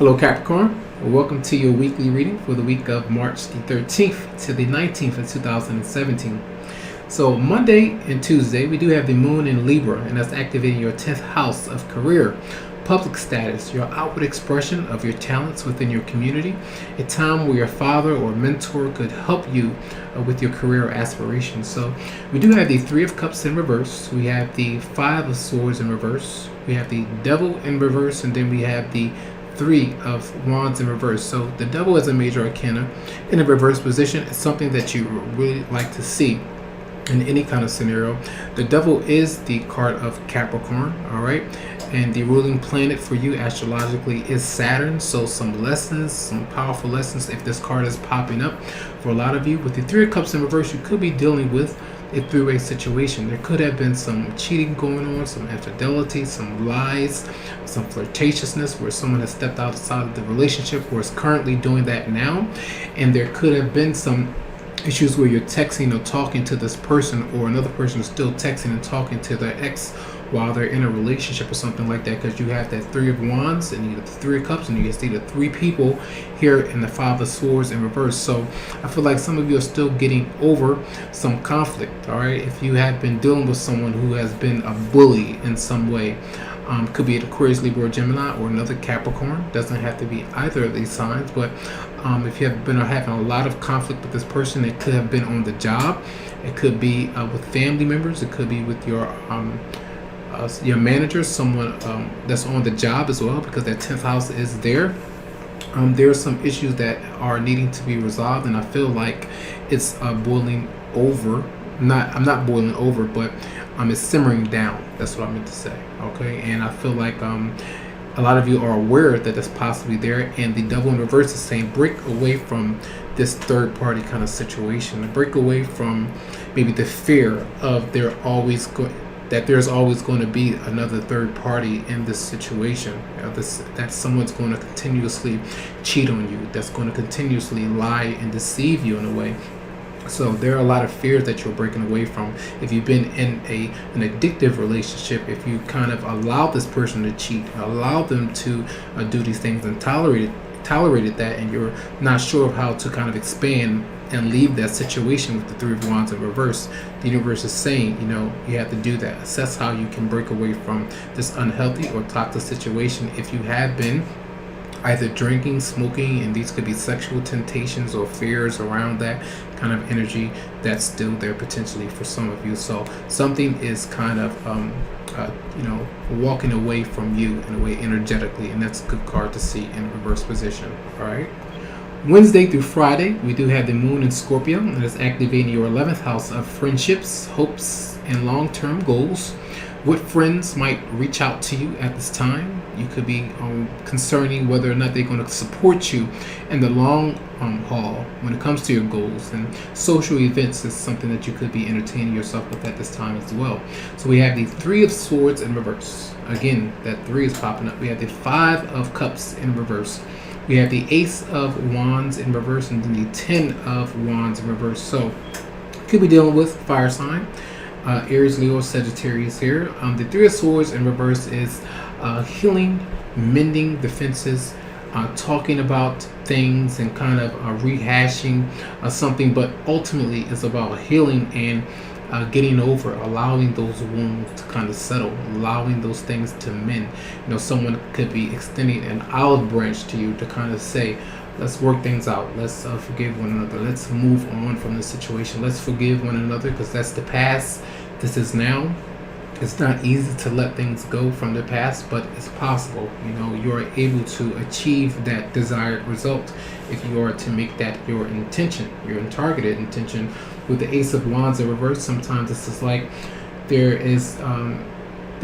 Hello Capricorn, welcome to your weekly reading for the week of March the 13th to the 19th of 2017. So Monday and Tuesday we do have the moon in Libra, and that's activating your 10th house of career, public status, your outward expression of your talents within your community, a time where your father or mentor could help you with your career aspirations. So we do have the Three of Cups in reverse, we have the Five of Swords in reverse, we have the Devil in reverse, and then we have the Three of Wands in reverse. So the Devil is a major arcana in a reverse position. It's something that you really like to see in any kind of scenario. The Devil is the card of Capricorn, all right, and the ruling planet for you astrologically is Saturn. So some lessons, some powerful lessons, if this card is popping up for a lot of you. With the Three of Cups in reverse, you could be dealing with a three-way situation. There could have been some cheating going on, some infidelity, some lies, some flirtatiousness where someone has stepped outside of the relationship or is currently doing that now. And there could have been some issues where you're texting or talking to this person, or another person is still texting and talking to their ex while they're in a relationship or something like that, because you have that Three of Wands and you have the Three of Cups, and you see the three people here in the Five of Swords in reverse. So I feel like some of you are still getting over some conflict, all right? If you have been dealing with someone who has been a bully in some way, could be an Aquarius, Libra, or Gemini, or another Capricorn. Doesn't have to be either of these signs, but if you have been having a lot of conflict with this person, it could have been on the job, it could be with family members, it could be with your manager, someone that's on the job as well, because that 10th house is there. There are some issues that are needing to be resolved, and I feel like it's boiling over. I'm not boiling over, but it's simmering down. That's what I meant to say. Okay, and I feel like a lot of you are aware that that's possibly there, and the Devil in reverse is saying break away from this third party kind of situation, break away from maybe the fear of there's always going to be another third party in this situation, that someone's going to continuously cheat on you, that's going to continuously lie and deceive you in a way. So there are a lot of fears that you're breaking away from. If you've been in an addictive relationship, if you kind of allow this person to cheat, allow them to do these things and tolerated that, and you're not sure of how to kind of expand and leave that situation with the Three of Wands in reverse, the universe is saying, you have to do that. Assess how you can break away from this unhealthy or toxic situation. If you have been either drinking, smoking, and these could be sexual temptations or fears around that kind of energy, that's still there potentially for some of you. So something is kind of walking away from you in a way energetically, and that's a good card to see in reverse position. All right, Wednesday through Friday we do have the moon in Scorpio, and it's activating your 11th house of friendships, hopes, and long-term goals. What friends might reach out to you at this time? You could be concerning whether or not they're going to support you in the long haul when it comes to your goals. And social events is something that you could be entertaining yourself with at this time as well. So we have the Three of Swords in reverse. Again, that three is popping up. We have the Five of Cups in reverse. We have the Ace of Wands in reverse, and then the 10 of Wands in reverse. So you could be dealing with fire sign. Aries, Leo, Sagittarius here. The Three of Swords in reverse is healing, mending defenses, talking about things and kind of rehashing something, but ultimately it's about healing and getting over, allowing those wounds to kind of settle, allowing those things to mend. Someone could be extending an olive branch to you to kind of say, let's work things out, let's forgive one another, let's move on from the situation, let's forgive one another, because that's the past, this is now. It's not easy to let things go from the past, but it's possible. You are able to achieve that desired result if you are to make that your intention, your targeted intention. With the Ace of Wands in reverse, sometimes it's just like there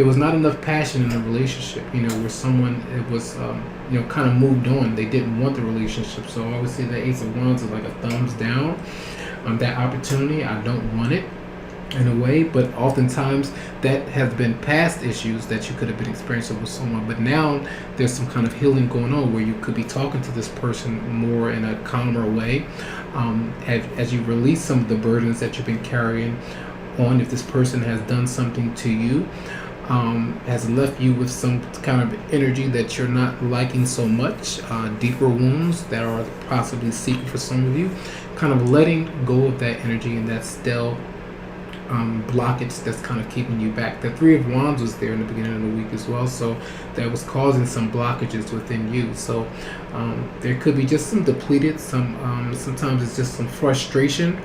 was not enough passion in the relationship, where someone, it was kind of moved on, they didn't want the relationship. So I would say the Ace of Wands is like a thumbs down on that opportunity. I don't want it in a way, but oftentimes that has been past issues that you could have been experiencing with someone, but now there's some kind of healing going on where you could be talking to this person more in a calmer way, as you release some of the burdens that you've been carrying on. If this person has done something to you, has left you with some kind of energy that you're not liking so much, deeper wounds that are possibly secret for some of you, kind of letting go of that energy and that still blockage that's kind of keeping you back. The Three of Wands was there in the beginning of the week as well, so that was causing some blockages within you. So there could be just some depleted, sometimes it's just some frustration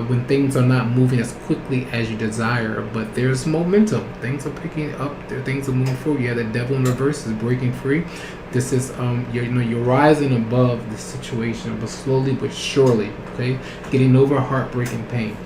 when things are not moving as quickly as you desire, but there's momentum. Things are picking up. Things are moving forward. You have the Devil in reverse is breaking free. This is you're rising above the situation, but slowly but surely. Okay, getting over heartbreaking pain.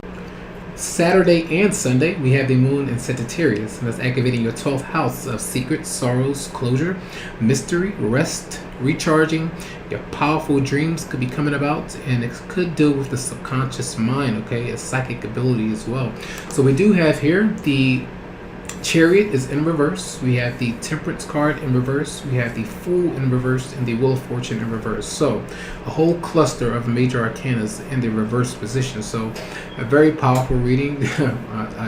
Saturday and Sunday, we have the moon in Sagittarius, and that's activating your 12th house of secrets, sorrows, closure, mystery, rest, recharging. Your powerful dreams could be coming about, and it could deal with the subconscious mind, okay, a psychic ability as well. So we do have here the Chariot is in reverse. We have the Temperance card in reverse. We have the Fool in reverse and the Wheel of Fortune in reverse. So a whole cluster of major arcanas in the reverse position. So a very powerful reading,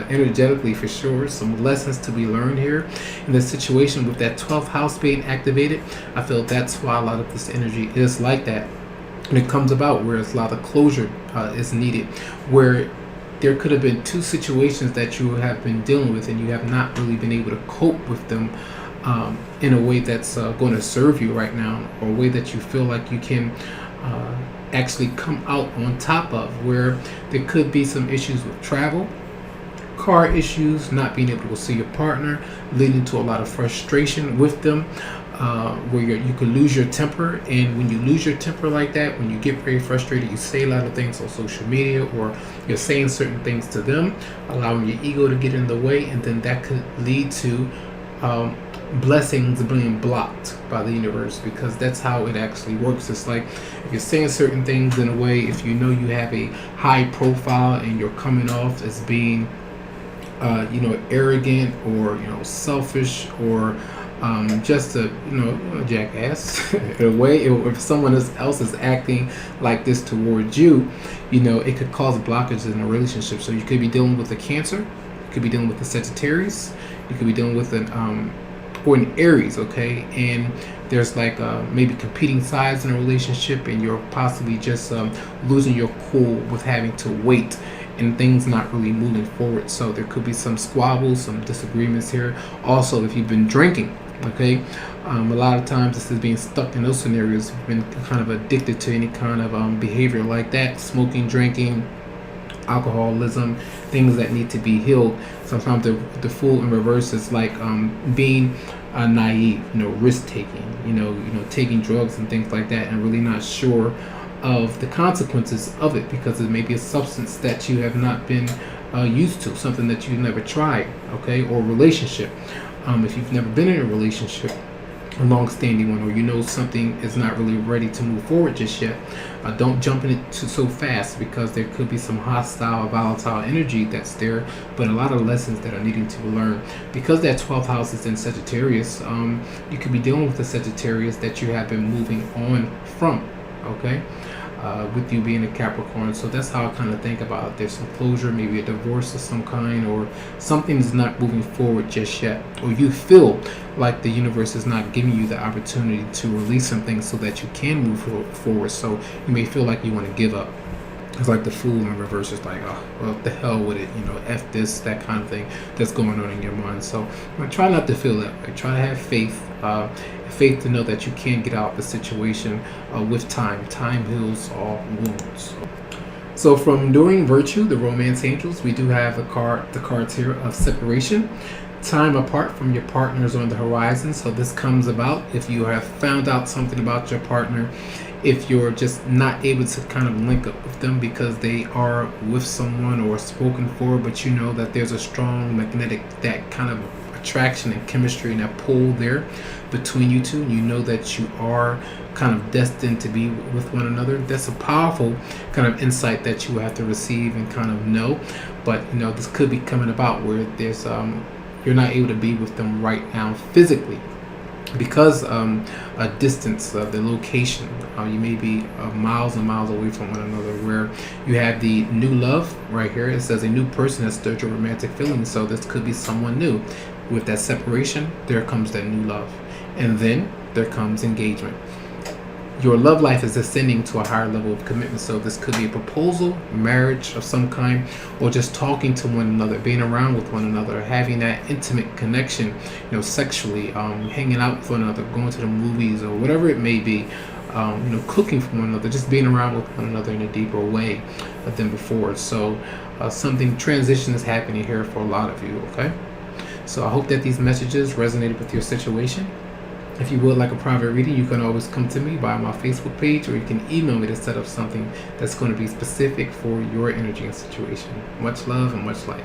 energetically for sure. Some lessons to be learned here in this situation with that 12th house being activated. I feel that's why a lot of this energy is like that. And it comes about where it's a lot of closure is needed, where there could have been two situations that you have been dealing with and you have not really been able to cope with them in a way that's going to serve you right now, or a way that you feel like you can actually come out on top of, where there could be some issues with travel, car issues, not being able to see your partner, leading to a lot of frustration with them, where you can lose your temper. And when you lose your temper like that, when you get very frustrated, you say a lot of things on social media, or you're saying certain things to them, allowing your ego to get in the way, and then that could lead to blessings being blocked by the universe, because that's how it actually works. It's like if you're saying certain things in a way, if you know you have a high profile and you're coming off as being arrogant, or selfish, or just a jackass in a way, if someone else is acting like this towards you, it could cause blockages in a relationship. So you could be dealing with a Cancer, you could be dealing with a Sagittarius, you could be dealing with an Aries, okay, and there's like maybe competing sides in a relationship, and you're possibly just losing your cool with having to wait and things not really moving forward. So there could be some squabbles, some disagreements here. Also, if you've been drinking, okay, a lot of times this is being stuck in those scenarios. You've been kind of addicted to any kind of behavior like that, smoking, drinking, alcoholism, things that need to be healed. Sometimes the Fool in reverse is like being naive, risk taking, taking drugs and things like that, and really not sure of the consequences of it, because it may be a substance that you have not been used to, something that you've never tried, okay, or relationship. If you've never been in a relationship, a long-standing one, or something is not really ready to move forward just yet, don't jump in it so fast, because there could be some hostile, volatile energy that's there, but a lot of lessons that are needing to be learned. Because that 12th house is in Sagittarius, you could be dealing with the Sagittarius that you have been moving on from, okay, with you being a Capricorn. So that's how I kind of think about it. There's some closure, maybe a divorce of some kind, or something's not moving forward just yet, or you feel like the universe is not giving you the opportunity to release something so that you can move forward. So you may feel like you want to give up. It's like the Fool in reverse is like, oh, well, the hell with it, F this, that kind of thing that's going on in your mind. So try not to feel that way. Try to have faith, faith to know that you can get out of the situation with time. Time heals all wounds. So from Enduring Virtue, the Romance Angels, we do have the cards here of separation, time apart from your partners on the horizon. So this comes about if you have found out something about your partner, if you're just not able to kind of link up with them because they are with someone or spoken for, but you know that there's a strong magnetic, that kind of attraction and chemistry and that pull there between you two, and you know that you are kind of destined to be with one another. That's a powerful kind of insight that you have to receive and kind of know. But this could be coming about where there's you're not able to be with them right now physically, because a distance, the location, you may be miles and miles away from one another, where you have the new love right here. It says a new person has stirred your romantic feelings, so this could be someone new. With that separation, there comes that new love, and then there comes engagement. Your love life is ascending to a higher level of commitment. So this could be a proposal, marriage of some kind, or just talking to one another, being around with one another, having that intimate connection, sexually, hanging out with one another, going to the movies or whatever it may be, cooking for one another, just being around with one another in a deeper way than before. So something transition is happening here for a lot of you, okay? So I hope that these messages resonated with your situation. If you would like a private reading, you can always come to me via my Facebook page, or you can email me to set up something that's going to be specific for your energy and situation. Much love and much light.